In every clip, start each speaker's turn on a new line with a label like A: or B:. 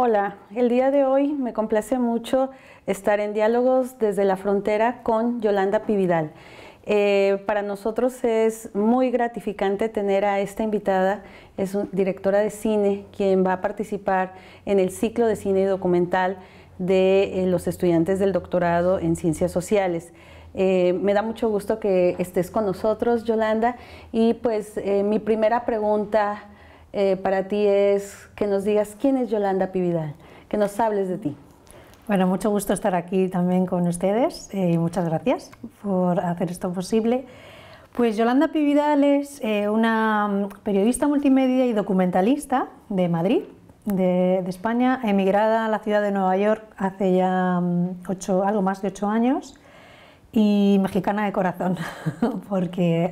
A: Hola, el día de hoy me complace mucho estar en Diálogos desde la Frontera con Yolanda Pividal. Para nosotros es muy gratificante tener a esta invitada, es directora de cine, quien va a participar en el ciclo de cine y documental de los estudiantes del doctorado en Ciencias Sociales. Me da mucho gusto que estés con nosotros, Yolanda, y pues mi primera pregunta para ti es que nos digas quién es Yolanda Pividal, que nos hables de ti.
B: Bueno, mucho gusto estar aquí también con ustedes y muchas gracias por hacer esto posible. Pues Yolanda Pividal es una periodista multimedia y documentalista de Madrid, de España, emigrada a la ciudad de Nueva York hace ya algo más de 8 años y mexicana de corazón, porque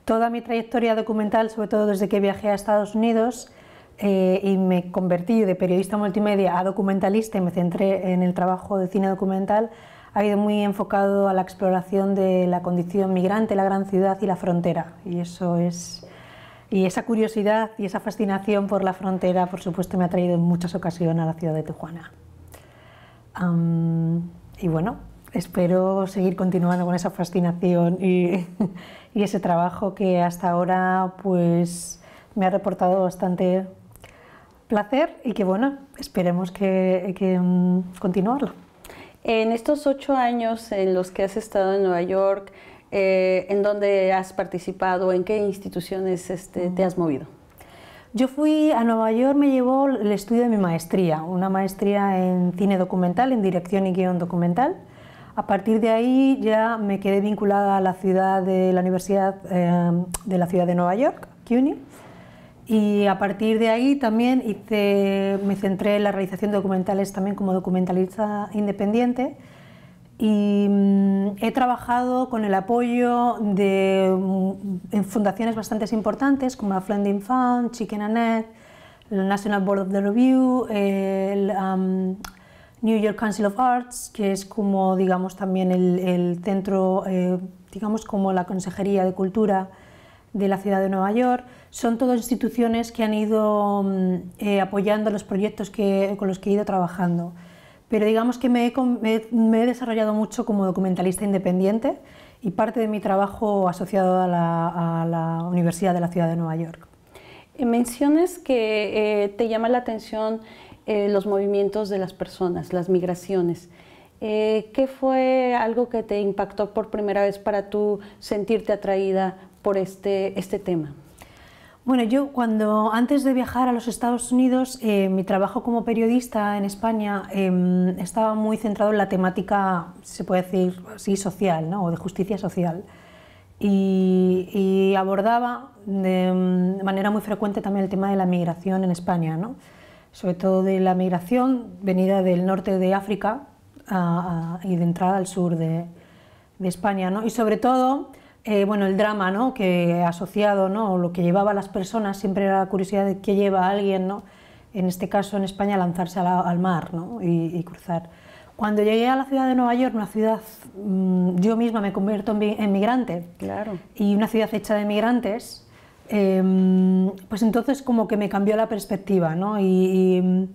B: toda mi trayectoria documental, sobre todo desde que viajé a Estados Unidos y me convertí de periodista multimedia a documentalista y me centré en el trabajo de cine documental, ha ido muy enfocado a la exploración de la condición migrante, la gran ciudad y la frontera. Y esa curiosidad y esa fascinación por la frontera, por supuesto, me ha traído en muchas ocasiones a la ciudad de Tijuana. Y bueno, espero seguir continuando con esa fascinación y ese trabajo que hasta ahora pues me ha reportado bastante placer y que bueno, esperemos que continuarlo.
A: En estos 8 años en los que has estado en Nueva York, ¿en dónde has participado? ¿En qué instituciones te has movido?
B: Yo fui a Nueva York, me llevó el estudio de mi maestría, una maestría en cine documental, en dirección y guión documental. A partir de ahí ya me quedé vinculada a la ciudad de la Universidad de la ciudad de Nueva York, CUNY, y a partir de ahí también me centré en la realización de documentales también como documentalista independiente y he trabajado con el apoyo en fundaciones bastante importantes como la Flanding Fund, Chicken and Egg, el National Board of the Review, el New York Council of Arts, que es como digamos también el centro, digamos como la Consejería de Cultura de la ciudad de Nueva York. Son todas instituciones que han ido apoyando los proyectos con los que he ido trabajando. Pero digamos que me he desarrollado mucho como documentalista independiente y parte de mi trabajo asociado a la Universidad de la ciudad de Nueva York.
A: Mencionas que te llama la atención los movimientos de las personas, las migraciones. ¿Qué fue algo que te impactó por primera vez para tú sentirte atraída por este tema?
B: Bueno, yo antes de viajar a los Estados Unidos, mi trabajo como periodista en España estaba muy centrado en la temática, se puede decir así, social, ¿no? O de justicia social. Y abordaba de manera muy frecuente también el tema de la migración en España, ¿no? Sobre todo de la migración venida del norte de África y de entrada al sur de España, ¿no? Y sobre todo, bueno, el drama, ¿no? Que asociado, ¿no? O lo que llevaba a las personas siempre era la curiosidad de qué lleva a alguien, ¿no? En este caso en España, a lanzarse al mar, ¿no? y cruzar. Cuando llegué a la ciudad de Nueva York, una ciudad, yo misma me convierto en migrante,
A: claro, y
B: una ciudad hecha de migrantes, pues entonces como que me cambió la perspectiva, ¿no? Y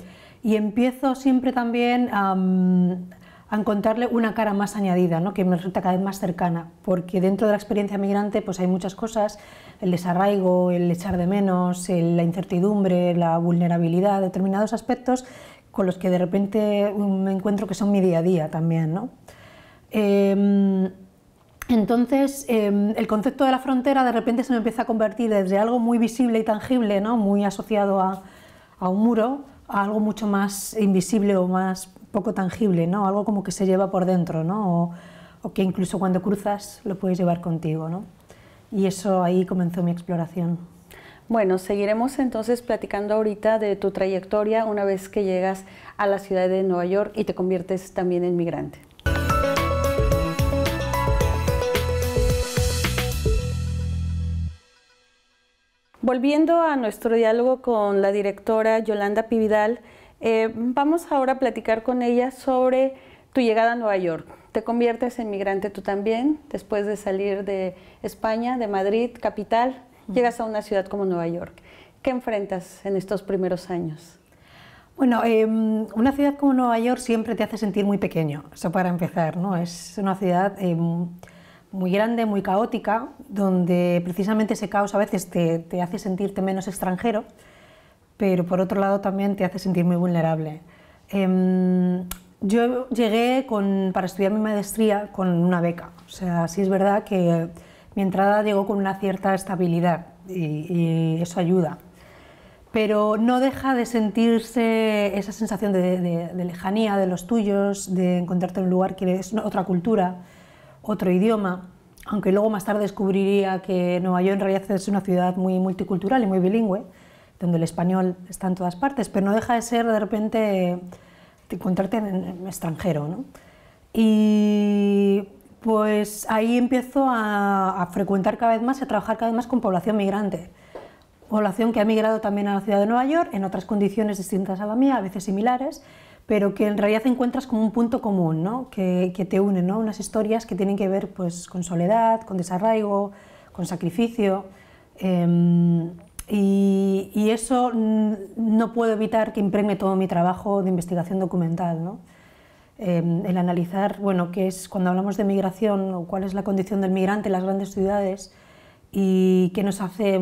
B: empiezo siempre también a encontrarle una cara más añadida, ¿no? Que me resulta cada vez más cercana, porque dentro de la experiencia migrante pues hay muchas cosas, el desarraigo, el echar de menos, la incertidumbre, la vulnerabilidad, determinados aspectos con los que de repente me encuentro que son mi día a día también, ¿no? Entonces, el concepto de la frontera de repente se me empieza a convertir desde algo muy visible y tangible, ¿no? Muy asociado a un muro, a algo mucho más invisible o más poco tangible, ¿no? Algo como que se lleva por dentro, ¿no? O que incluso cuando cruzas lo puedes llevar contigo, ¿no? Y eso, ahí comenzó mi exploración.
A: Bueno, seguiremos entonces platicando ahorita de tu trayectoria una vez que llegas a la ciudad de Nueva York y te conviertes también en migrante. Volviendo a nuestro diálogo con la directora Yolanda Pividal, vamos ahora a platicar con ella sobre tu llegada a Nueva York. Te conviertes en migrante tú también, después de salir de España, de Madrid, capital, llegas a una ciudad como Nueva York. ¿Qué enfrentas en estos primeros años?
B: Bueno, una ciudad como Nueva York siempre te hace sentir muy pequeño, eso para empezar, ¿no? Es una ciudad muy grande, muy caótica, donde precisamente ese caos a veces te hace sentirte menos extranjero, pero por otro lado también te hace sentir muy vulnerable. Yo llegué para estudiar mi maestría con una beca, o sea, sí es verdad que mi entrada llegó con una cierta estabilidad y eso ayuda. Pero no deja de sentirse esa sensación de lejanía de los tuyos, de encontrarte en un lugar que es otra cultura, otro idioma, aunque luego más tarde descubriría que Nueva York en realidad es una ciudad muy multicultural y muy bilingüe, donde el español está en todas partes, pero no deja de ser de repente de encontrarte en extranjero, ¿no? Y pues ahí empiezo a frecuentar cada vez más y a trabajar cada vez más con población migrante. Población que ha migrado también a la ciudad de Nueva York, en otras condiciones distintas a la mía, a veces similares, pero que en realidad encuentras como un punto común, ¿no? que te unen, ¿no? Unas historias que tienen que ver pues, con soledad, con desarraigo, con sacrificio, y eso no puedo evitar que impregne todo mi trabajo de investigación documental, ¿no? El analizar, bueno, qué es cuando hablamos de migración o cuál es la condición del migrante en las grandes ciudades y qué nos hace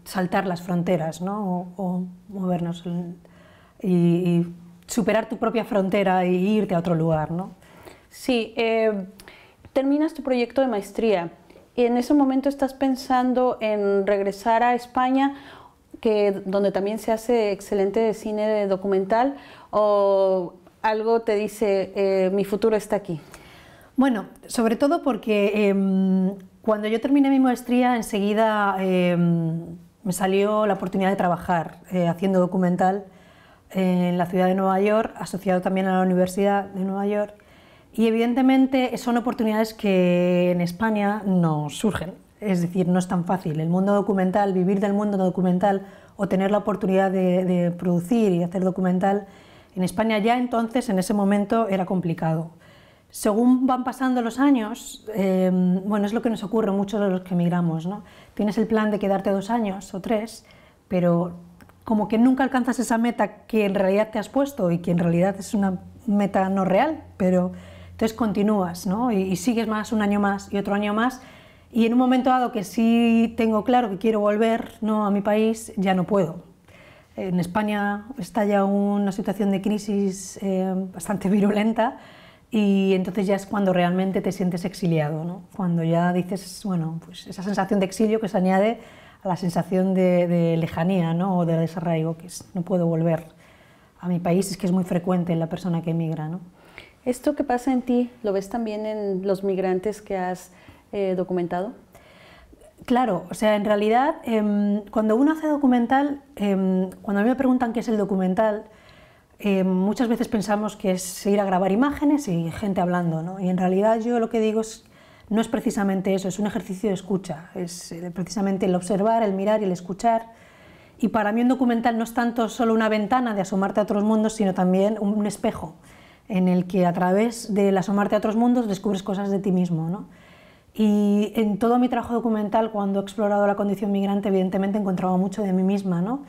B: saltar las fronteras, ¿no? o movernos y superar tu propia frontera e irte a otro lugar, ¿no?
A: Sí, terminas tu proyecto de maestría y en ese momento estás pensando en regresar a España, donde también se hace excelente cine documental, o algo te dice mi futuro está aquí.
B: Bueno, sobre todo porque cuando yo terminé mi maestría enseguida me salió la oportunidad de trabajar haciendo documental en la ciudad de Nueva York, asociado también a la Universidad de Nueva York, y evidentemente son oportunidades que en España no surgen, es decir, no es tan fácil. El mundo documental, vivir del mundo documental o tener la oportunidad de producir y hacer documental, en España ya entonces, en ese momento, era complicado. Según van pasando los años, bueno, es lo que nos ocurre a muchos de los que emigramos, ¿no? Tienes el plan de quedarte 2 años o 3, pero como que nunca alcanzas esa meta que en realidad te has puesto y que en realidad es una meta no real, pero entonces continúas, ¿no? y sigues más, un año más y otro año más, y en un momento dado que sí tengo claro que quiero volver, ¿no?, a mi país, ya no puedo. En España está ya una situación de crisis bastante virulenta, y entonces ya es cuando realmente te sientes exiliado, ¿no? Cuando ya dices, bueno, pues esa sensación de exilio que se añade a la sensación de lejanía, ¿no?, o de desarraigo, que es no puedo volver a mi país, es que es muy frecuente en la persona que emigra, ¿no?
A: ¿Esto que pasa en ti lo ves también en los migrantes que has documentado?
B: Claro, o sea, en realidad cuando uno hace documental, cuando a mí me preguntan qué es el documental, muchas veces pensamos que es ir a grabar imágenes y gente hablando, ¿no? Y en realidad yo lo que digo no es precisamente eso, es un ejercicio de escucha, es precisamente el observar, el mirar y el escuchar. Y para mí un documental no es tanto solo una ventana de asomarte a otros mundos, sino también un espejo en el que a través del asomarte a otros mundos descubres cosas de ti mismo, ¿no? Y en todo mi trabajo documental, cuando he explorado la condición migrante, evidentemente he encontrado mucho de mí misma, ¿no?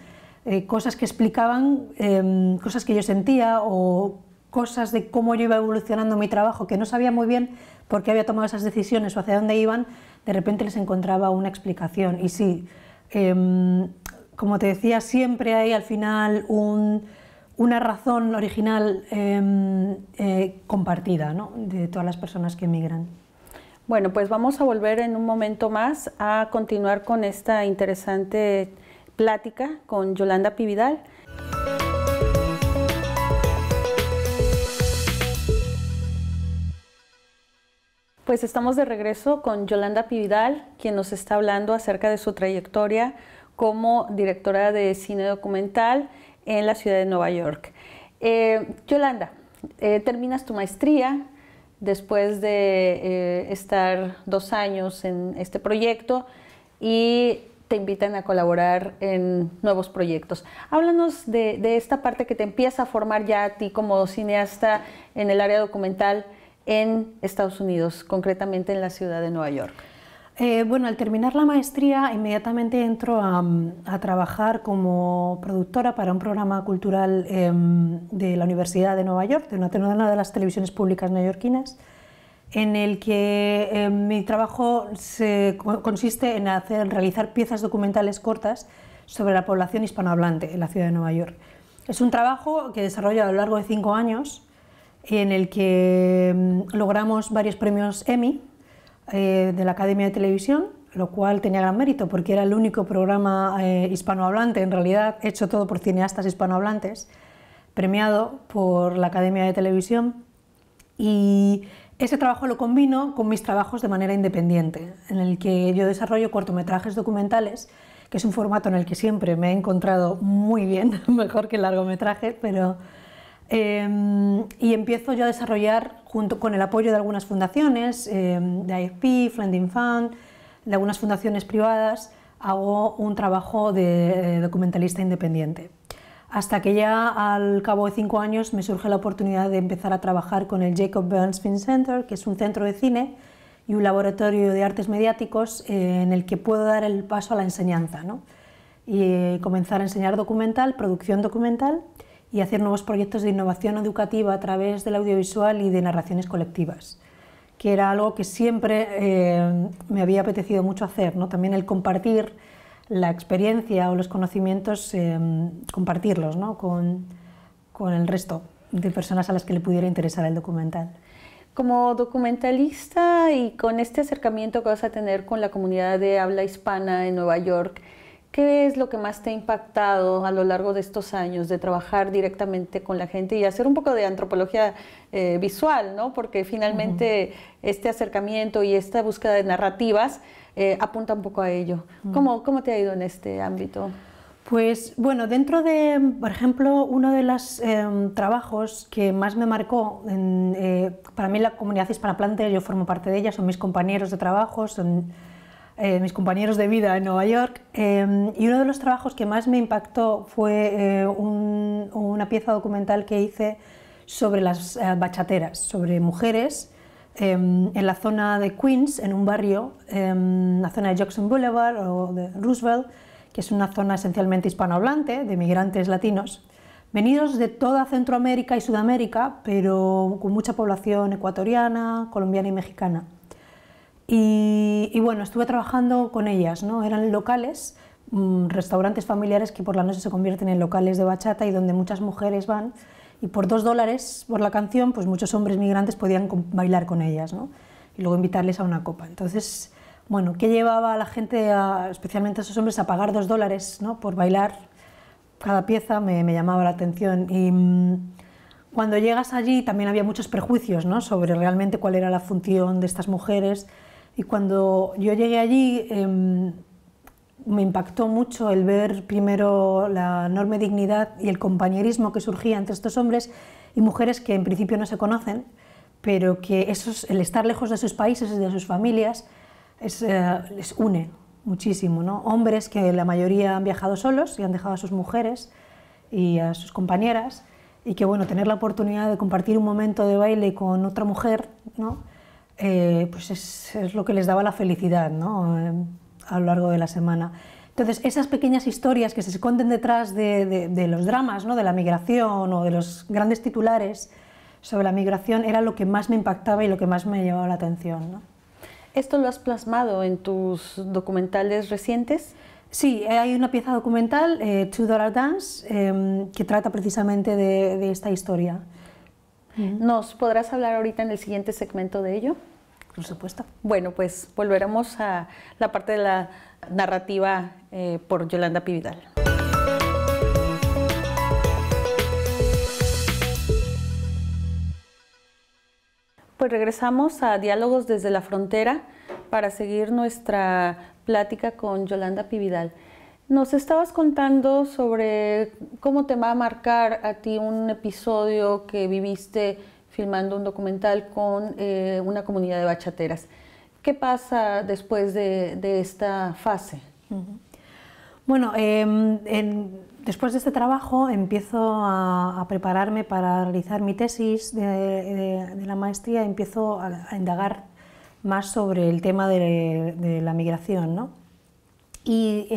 B: Cosas que explicaban, cosas que yo sentía o cosas de cómo yo iba evolucionando mi trabajo, que no sabía muy bien por qué había tomado esas decisiones o hacia dónde iban, de repente les encontraba una explicación. Y sí, como te decía, siempre hay al final una razón original compartida, ¿no?, de todas las personas que emigran.
A: Bueno, pues vamos a volver en un momento más a continuar con esta interesante plática con Yolanda Pividal. Pues estamos de regreso con Yolanda Pividal, quien nos está hablando acerca de su trayectoria como directora de cine documental en la ciudad de Nueva York. Yolanda, terminas tu maestría después de estar 2 años en este proyecto y te invitan a colaborar en nuevos proyectos. Háblanos de esta parte que te empieza a formar ya a ti como cineasta en el área documental en Estados Unidos, concretamente en la ciudad de Nueva York.
B: Bueno, al terminar la maestría inmediatamente entro a trabajar como productora para un programa cultural de la Universidad de Nueva York, de una de las televisiones públicas neoyorquinas, en el que mi trabajo consiste en realizar piezas documentales cortas sobre la población hispanohablante en la ciudad de Nueva York. Es un trabajo que desarrolla a lo largo de 5 años, en el que logramos varios premios Emmy de la Academia de Televisión, lo cual tenía gran mérito porque era el único programa hispanohablante, en realidad hecho todo por cineastas hispanohablantes, premiado por la Academia de Televisión, y ese trabajo lo combino con mis trabajos de manera independiente, en el que yo desarrollo cortometrajes documentales, que es un formato en el que siempre me he encontrado muy bien, mejor que el largometraje, pero y empiezo yo a desarrollar, junto con el apoyo de algunas fundaciones, de IFP, Flending Fund, de algunas fundaciones privadas, hago un trabajo de documentalista independiente. Hasta que ya al cabo de 5 años me surge la oportunidad de empezar a trabajar con el Jacob Burns Film Center, que es un centro de cine y un laboratorio de artes mediáticos en el que puedo dar el paso a la enseñanza, ¿no? Y comenzar a enseñar documental, producción documental, y hacer nuevos proyectos de innovación educativa a través del audiovisual y de narraciones colectivas, que era algo que siempre me había apetecido mucho hacer, ¿no? También el compartir la experiencia o los conocimientos, compartirlos, ¿no? con el resto de personas a las que le pudiera interesar el documental.
A: Como documentalista y con este acercamiento que vas a tener con la comunidad de habla hispana en Nueva York, ¿qué es lo que más te ha impactado a lo largo de estos años de trabajar directamente con la gente y hacer un poco de antropología visual, ¿no? Porque finalmente este acercamiento y esta búsqueda de narrativas apunta un poco a ello. ¿Cómo te ha ido en este ámbito?
B: Pues bueno, dentro de, por ejemplo, uno de los trabajos que más me marcó, para mí la comunidad hispanohablante, yo formo parte de ella, son mis compañeros de trabajo, son mis compañeros de vida en Nueva York, y uno de los trabajos que más me impactó fue una pieza documental que hice sobre las bachateras, sobre mujeres en la zona de Queens, en un barrio, la zona de Jackson Boulevard o de Roosevelt, que es una zona esencialmente hispanohablante, de migrantes latinos, venidos de toda Centroamérica y Sudamérica, pero con mucha población ecuatoriana, colombiana y mexicana. Y bueno, estuve trabajando con ellas, ¿no? Eran locales, restaurantes familiares que por la noche se convierten en locales de bachata y donde muchas mujeres van, y por $2 por la canción, pues muchos hombres migrantes podían bailar con ellas, ¿no? Y luego invitarles a una copa. Entonces, bueno, ¿qué llevaba a la gente, especialmente a esos hombres, a pagar $2, ¿no? Por bailar cada pieza? Me llamaba la atención. Y cuando llegas allí también había muchos prejuicios, ¿no? Sobre realmente cuál era la función de estas mujeres. Y cuando yo llegué allí me impactó mucho el ver primero la enorme dignidad y el compañerismo que surgía entre estos hombres y mujeres que en principio no se conocen, pero que el estar lejos de sus países y de sus familias les une muchísimo, ¿no? Hombres que la mayoría han viajado solos y han dejado a sus mujeres y a sus compañeras, y que bueno, tener la oportunidad de compartir un momento de baile con otra mujer, ¿no? Pues es lo que les daba la felicidad, ¿no? A lo largo de la semana. Entonces, esas pequeñas historias que se esconden detrás de los dramas, ¿no? De la migración o de los grandes titulares sobre la migración era lo que más me impactaba y lo que más me llamaba la atención, ¿no?
A: ¿Esto lo has plasmado en tus documentales recientes?
B: Sí, hay una pieza documental, $2 Dance, que trata precisamente de esta historia.
A: ¿Nos podrás hablar ahorita en el siguiente segmento de ello?
B: Por supuesto.
A: Bueno, pues volveremos a la parte de la narrativa por Yolanda Pividal. Pues regresamos a Diálogos desde la Frontera para seguir nuestra plática con Yolanda Pividal. Nos estabas contando sobre cómo te va a marcar a ti un episodio que viviste filmando un documental con una comunidad de bachateras. ¿Qué pasa después de esta fase?
B: Bueno, después de este trabajo empiezo a prepararme para realizar mi tesis de la maestría, empiezo a indagar más sobre el tema de la migración, ¿no? Y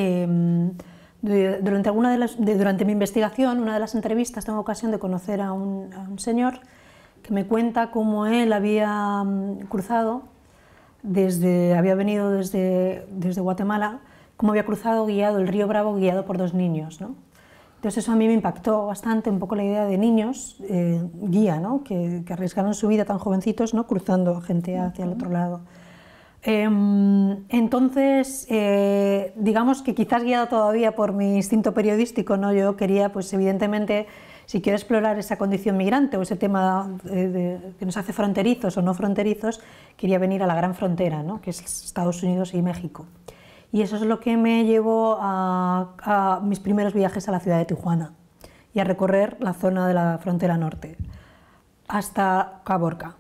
B: durante mi investigación, una de las entrevistas, tengo ocasión de conocer a un señor que me cuenta cómo él había cruzado, había venido desde Guatemala, cómo había cruzado guiado el río Bravo guiado por 2 niños, ¿no? Entonces eso a mí me impactó bastante, un poco la idea de niños guía, ¿no? que arriesgaron su vida tan jovencitos, ¿no? Cruzando gente hacia el otro lado. Entonces, digamos que quizás guiado todavía por mi instinto periodístico, ¿no? Yo quería, pues evidentemente, si quiero explorar esa condición migrante o ese tema que nos hace fronterizos o no fronterizos, quería venir a la gran frontera, ¿no? Que es Estados Unidos y México. Y eso es lo que me llevó a mis primeros viajes a la ciudad de Tijuana y a recorrer la zona de la frontera norte, hasta Caborca.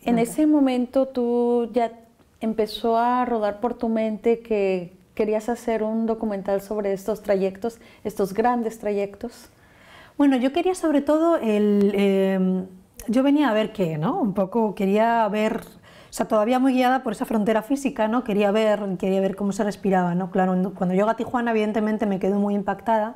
A: En ese momento tú ya empezó a rodar por tu mente que querías hacer un documental sobre estos trayectos, estos grandes trayectos.
B: Bueno, yo quería sobre todo yo venía a ver qué, ¿no? Un poco quería ver, o sea, todavía muy guiada por esa frontera física, ¿no? Quería ver cómo se respiraba, ¿no? Claro, cuando llego a Tijuana, evidentemente me quedo muy impactada,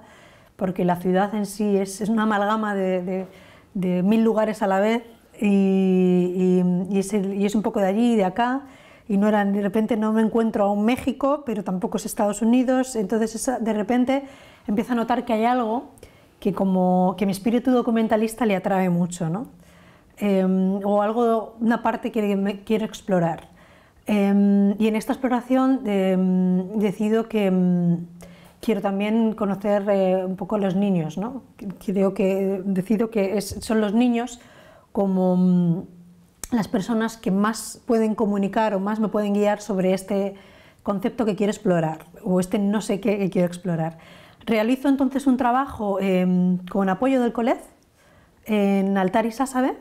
B: porque la ciudad en sí es una amalgama de 1000 lugares a la vez, y es un poco de allí y de acá, y de repente no me encuentro a un México, pero tampoco es Estados Unidos, entonces de repente empiezo a notar que hay algo que mi espíritu documentalista le atrae mucho, ¿no? O una parte que quiero explorar. Y en esta exploración decido que quiero también conocer un poco a los niños, ¿no? Decido que son los niños como las personas que más pueden comunicar o más me pueden guiar sobre este concepto que quiero explorar, o no sé qué que quiero explorar. Realizo entonces un trabajo con apoyo del COLEZ en Altar y Sásabe,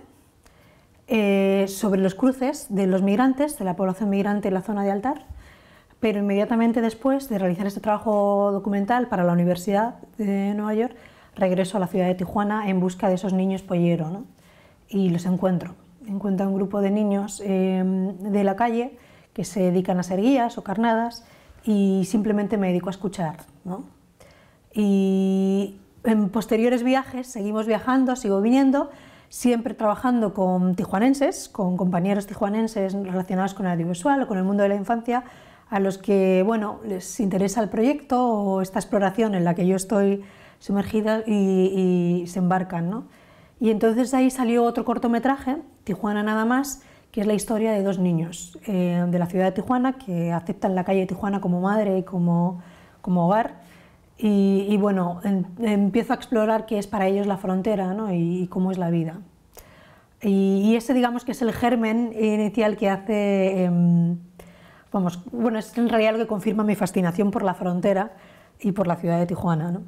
B: sobre los cruces de los migrantes, de la población migrante en la zona de Altar, pero inmediatamente después de realizar este trabajo documental para la Universidad de Nueva York, regreso a la ciudad de Tijuana en busca de esos niños pollero, ¿no? Y los encuentro. Encuentro un grupo de niños de la calle que se dedican a ser guías o carnadas, y simplemente me dedico a escuchar, ¿no? Y en posteriores viajes seguimos viajando, sigo viniendo, siempre trabajando con tijuanenses, con compañeros tijuanenses relacionados con el audiovisual o con el mundo de la infancia, a los que, bueno, les interesa el proyecto o esta exploración en la que yo estoy sumergida, y se embarcan, ¿no? Y entonces de ahí salió otro cortometraje, Tijuana nada más, que es la historia de 2 niños de la ciudad de Tijuana que aceptan la calle de Tijuana como madre y como hogar. Y bueno, empiezo a explorar qué es para ellos la frontera, ¿no? y cómo es la vida. Y ese, digamos, que es el germen inicial que hace, bueno, es en realidad lo que confirma mi fascinación por la frontera y por la ciudad de Tijuana, ¿no?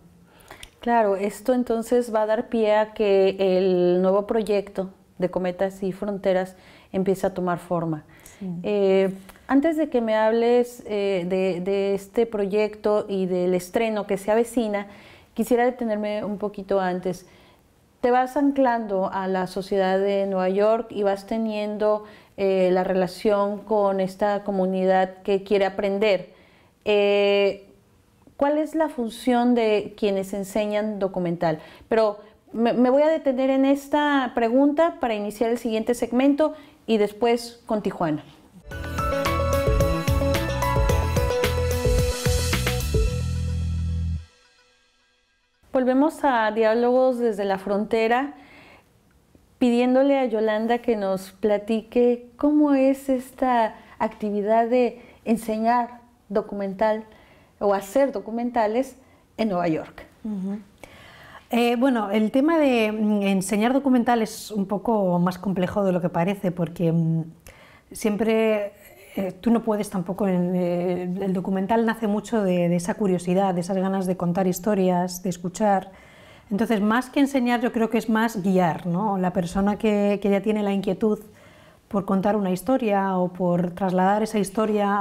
A: Claro, esto entonces va a dar pie a que el nuevo proyecto de Cometas y Fronteras empiece a tomar forma. Sí. Antes de que me hables de este proyecto y del estreno que se avecina, quisiera detenerme un poquito antes. Te vas anclando a la sociedad de Nueva York y vas teniendo la relación con esta comunidad que quiere aprender. ¿Cuál es la función de quienes enseñan documental? Pero me voy a detener en esta pregunta para iniciar el siguiente segmento y después con Tijuana. Volvemos a Diálogos desde la Frontera, pidiéndole a Yolanda que nos platique cómo es esta actividad de enseñar documental o hacer documentales en Nueva York.
B: Bueno, el tema de enseñar documental es un poco más complejo de lo que parece, porque siempre tú no puedes tampoco, el documental nace mucho de esa curiosidad, de esas ganas de contar historias, de escuchar. Entonces, más que enseñar, yo creo que es más guiar, ¿no? La persona que ya tiene la inquietud por contar una historia o por trasladar esa historia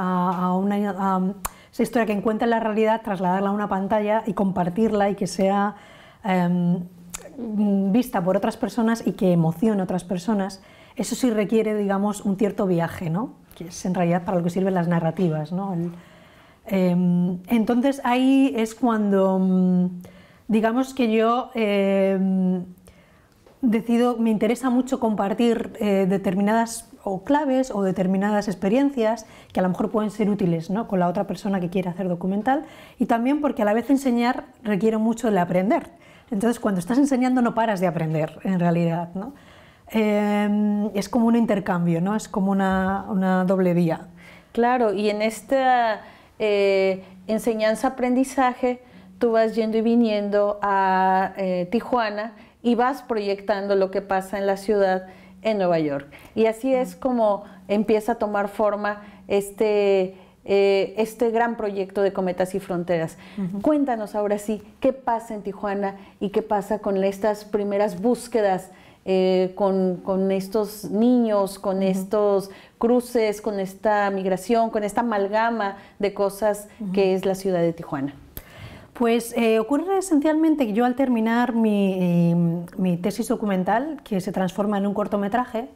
B: esa historia que encuentra en la realidad, trasladarla a una pantalla y compartirla, y que sea vista por otras personas y que emocione a otras personas. Eso sí requiere, digamos, un cierto viaje, ¿no? que es en realidad para lo que sirven las narrativas, ¿no? Entonces ahí es cuando, digamos que yo decido, me interesa mucho compartir determinadas o claves o determinadas experiencias que a lo mejor pueden ser útiles, ¿no?, con la otra persona que quiere hacer documental, y también porque a la vez enseñar requiere mucho de aprender. Entonces cuando estás enseñando no paras de aprender en realidad, ¿no? Es como un intercambio, ¿no? Es como una doble vía.
A: Claro, y en esta enseñanza-aprendizaje tú vas yendo y viniendo a Tijuana y vas proyectando lo que pasa en la ciudad en Nueva York. Y así es como empieza a tomar forma este gran proyecto de Cometas y Fronteras. Cuéntanos ahora sí, ¿qué pasa en Tijuana y qué pasa con estas primeras búsquedas, con estos niños, con estos cruces, con esta migración, con esta amalgama de cosas que es la ciudad de Tijuana?
B: Pues ocurre esencialmente que yo, al terminar mi tesis documental, que se transforma en un cortometraje,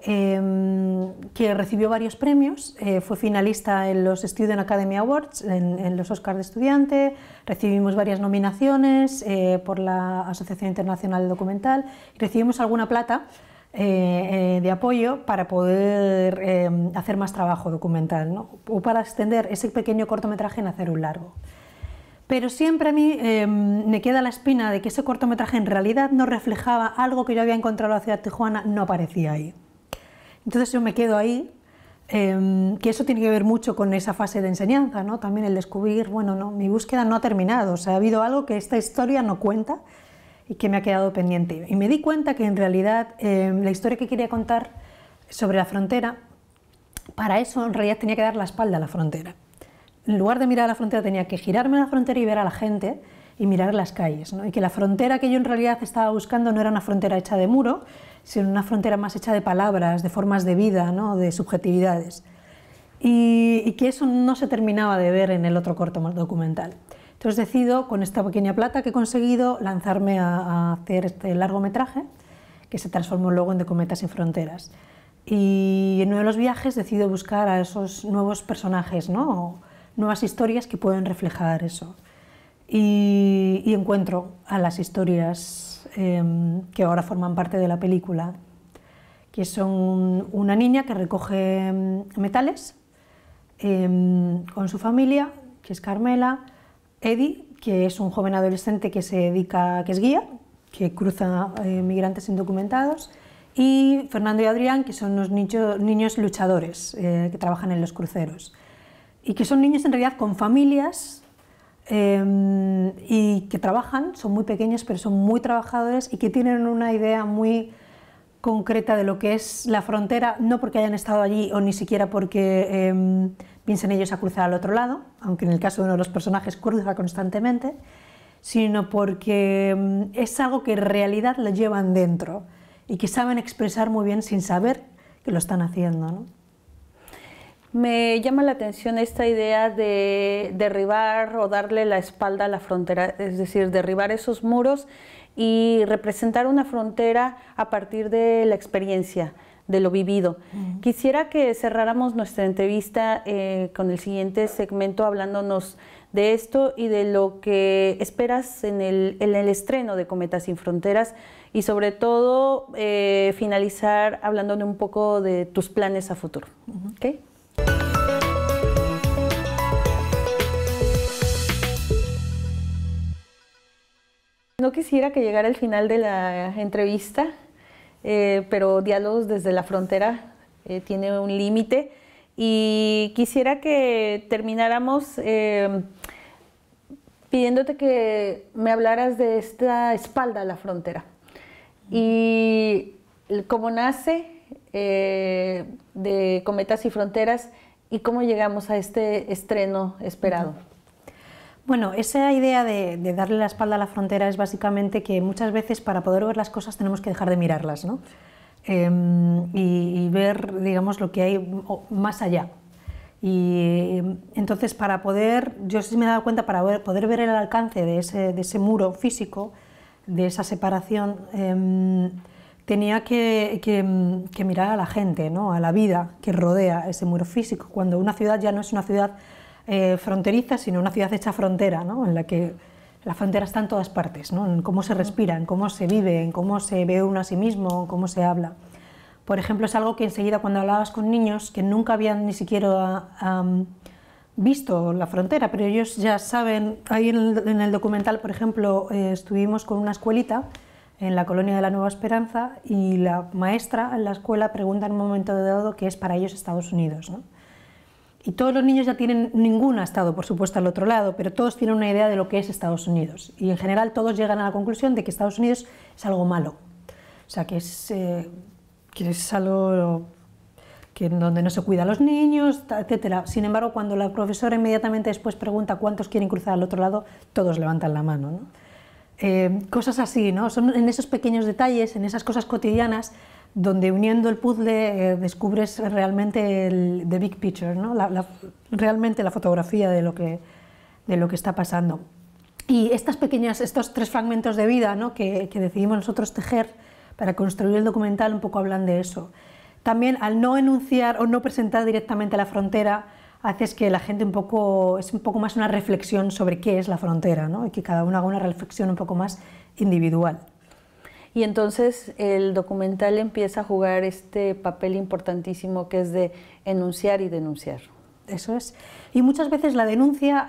B: que recibió varios premios, fue finalista en los Student Academy Awards, en los Oscars de estudiante, recibimos varias nominaciones por la Asociación Internacional de Documental, y recibimos alguna plata de apoyo para poder hacer más trabajo documental, ¿no?, o para extender ese pequeño cortometraje en hacer un largo. Pero siempre a mí me queda la espina de que ese cortometraje en realidad no reflejaba algo que yo había encontrado en la ciudad de Tijuana, no aparecía ahí. Entonces yo me quedo ahí, que eso tiene que ver mucho con esa fase de enseñanza, ¿no? También el descubrir, bueno, no, mi búsqueda no ha terminado, o sea, ha habido algo que esta historia no cuenta y que me ha quedado pendiente. Y me di cuenta que en realidad la historia que quería contar sobre la frontera, para eso en realidad tenía que dar la espalda a la frontera. En lugar de mirar a la frontera tenía que girarme a la frontera y ver a la gente y mirar las calles, ¿no? Y que la frontera que yo en realidad estaba buscando no era una frontera hecha de muro, sino una frontera más hecha de palabras, de formas de vida, ¿no?, de subjetividades. Y que eso no se terminaba de ver en el otro corto documental. Entonces decido, con esta pequeña plata que he conseguido, lanzarme a hacer este largometraje, que se transformó luego en De Cometas sin Fronteras. Y en uno de los viajes decido buscar a esos nuevos personajes, ¿no?, nuevas historias que pueden reflejar eso. Y encuentro a las historias que ahora forman parte de la película, que son una niña que recoge metales con su familia, que es Carmela, Eddie, que es un joven adolescente que se dedica, que es guía, que cruza migrantes indocumentados, y Fernando y Adrián, que son unos niños luchadores que trabajan en los cruceros. Y que son niños en realidad con familias y que trabajan, son muy pequeños pero son muy trabajadores y que tienen una idea muy concreta de lo que es la frontera, no porque hayan estado allí o ni siquiera porque piensen ellos a cruzar al otro lado, aunque en el caso de uno de los personajes cruza constantemente, sino porque es algo que en realidad lo llevan dentro y que saben expresar muy bien sin saber que lo están haciendo, ¿no?
A: Me llama la atención esta idea de derribar o darle la espalda a la frontera, es decir, derribar esos muros y representar una frontera a partir de la experiencia, de lo vivido. Quisiera que cerráramos nuestra entrevista con el siguiente segmento hablándonos de esto y de lo que esperas en el estreno de Cometas sin Fronteras y sobre todo finalizar hablándonos un poco de tus planes a futuro. ¿Okay? No quisiera que llegara el final de la entrevista, pero Diálogos desde la Frontera tiene un límite y quisiera que termináramos pidiéndote que me hablaras de esta espalda a la frontera y cómo nace de Cometas y Fronteras y cómo llegamos a este estreno esperado.
B: Bueno, esa idea de darle la espalda a la frontera es básicamente que muchas veces para poder ver las cosas tenemos que dejar de mirarlas, ¿no? Y ver, digamos, lo que hay más allá. Y entonces para poder, yo sí me he dado cuenta, para poder ver el alcance de ese muro físico, de esa separación, tenía que mirar a la gente, ¿no? A la vida que rodea ese muro físico, cuando una ciudad ya no es una ciudad fronteriza, sino una ciudad hecha frontera, ¿no? En la que la frontera está en todas partes, ¿no? En cómo se respira, en cómo se vive, en cómo se ve uno a sí mismo, en cómo se habla. Por ejemplo, es algo que enseguida cuando hablabas con niños que nunca habían ni siquiera visto la frontera, pero ellos ya saben. Ahí en el documental, por ejemplo, estuvimos con una escuelita en la colonia de la Nueva Esperanza y la maestra en la escuela pregunta en un momento dado qué es para ellos Estados Unidos, ¿no? Y todos los niños ya tienen, ninguno ha estado, por supuesto, al otro lado, pero todos tienen una idea de lo que es Estados Unidos. Y en general todos llegan a la conclusión de que Estados Unidos es algo malo. O sea, que es algo donde no se cuida a los niños, etc. Sin embargo, cuando la profesora inmediatamente después pregunta cuántos quieren cruzar al otro lado, todos levantan la mano, ¿no? Cosas así, ¿no? Son en esos pequeños detalles, en esas cosas cotidianas, donde uniendo el puzzle descubres realmente the big picture, ¿no? Realmente la fotografía de lo que está pasando. Y estos 3 fragmentos de vida, ¿no? que decidimos nosotros tejer para construir el documental, un poco hablan de eso. También al no enunciar o no presentar directamente la frontera, haces que la gente es un poco más una reflexión sobre qué es la frontera, ¿no? Y que cada uno haga una reflexión un poco más individual.
A: Y entonces el documental empieza a jugar este papel importantísimo que es de enunciar y denunciar.
B: Eso es. Y muchas veces la denuncia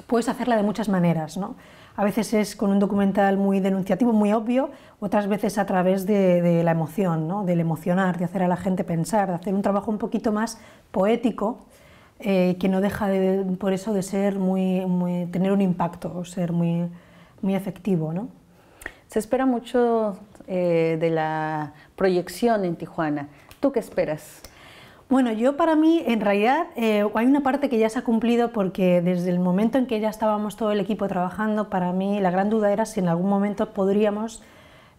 B: puedes hacerla de muchas maneras, ¿no? A veces es con un documental muy denunciativo, muy obvio, otras veces a través de la emoción, ¿no? Del emocionar, de hacer a la gente pensar, de hacer un trabajo un poquito más poético, que no deja por eso de ser tener un impacto, ser muy efectivo, ¿no?
A: Se espera mucho de la proyección en Tijuana. ¿Tú qué esperas?
B: Bueno, para mí, en realidad, hay una parte que ya se ha cumplido porque desde el momento en que ya estábamos todo el equipo trabajando, para mí la gran duda era si en algún momento podríamos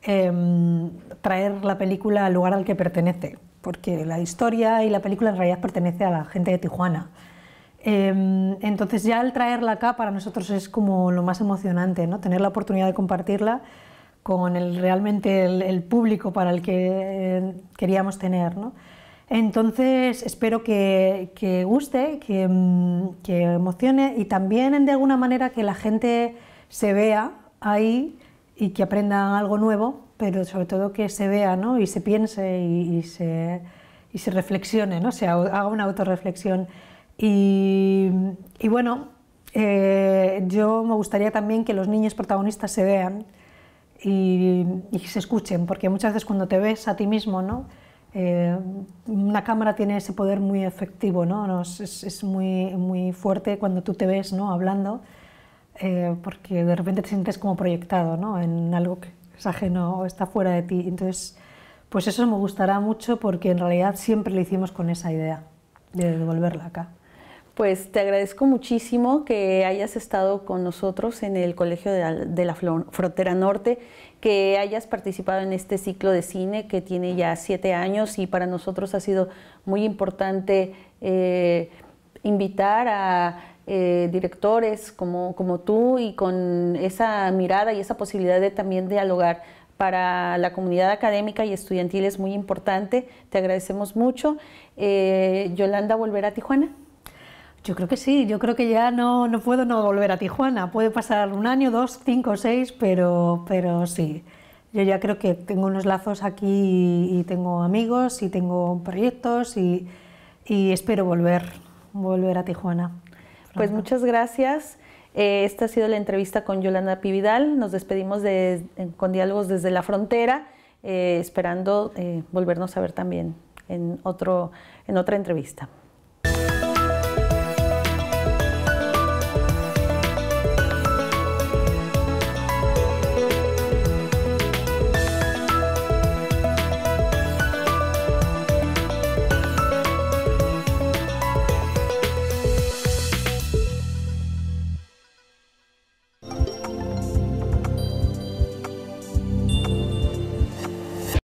B: traer la película al lugar al que pertenece, porque la historia y la película en realidad pertenece a la gente de Tijuana. Entonces ya al traerla acá para nosotros es como lo más emocionante, ¿no? Tener la oportunidad de compartirla con realmente el público para el que queríamos tener, ¿no? Entonces espero que guste, que emocione y también de alguna manera que la gente se vea ahí y que aprenda algo nuevo, pero sobre todo que se vea, ¿no? Y se piense y se reflexione, ¿no? Haga una autorreflexión. Y bueno, yo me gustaría también que los niños protagonistas se vean y se escuchen, porque muchas veces cuando te ves a ti mismo, ¿no? Una cámara tiene ese poder muy efectivo, ¿no? Es muy fuerte cuando tú te ves, ¿no? Hablando, porque de repente te sientes como proyectado, ¿no? En algo que es ajeno o está fuera de ti. Entonces, pues eso me gustará mucho porque en realidad siempre lo hicimos con esa idea de devolverla acá.
A: Pues te agradezco muchísimo que hayas estado con nosotros en el Colegio de la Frontera Norte, que hayas participado en este ciclo de cine que tiene ya 7 años y para nosotros ha sido muy importante invitar a directores como tú y con esa mirada y esa posibilidad de también dialogar para la comunidad académica y estudiantil es muy importante. Te agradecemos mucho. Yolanda, ¿volver a Tijuana?
B: Yo creo que sí, yo creo que ya no puedo no volver a Tijuana. Puede pasar 1 año, 2, 5, 6, pero sí. Yo ya creo que tengo unos lazos aquí y tengo amigos y tengo proyectos y espero volver a Tijuana.
A: Pues muchas gracias. Esta ha sido la entrevista con Yolanda Pividal. Nos despedimos con Diálogos desde la Frontera, esperando volvernos a ver también en otra entrevista.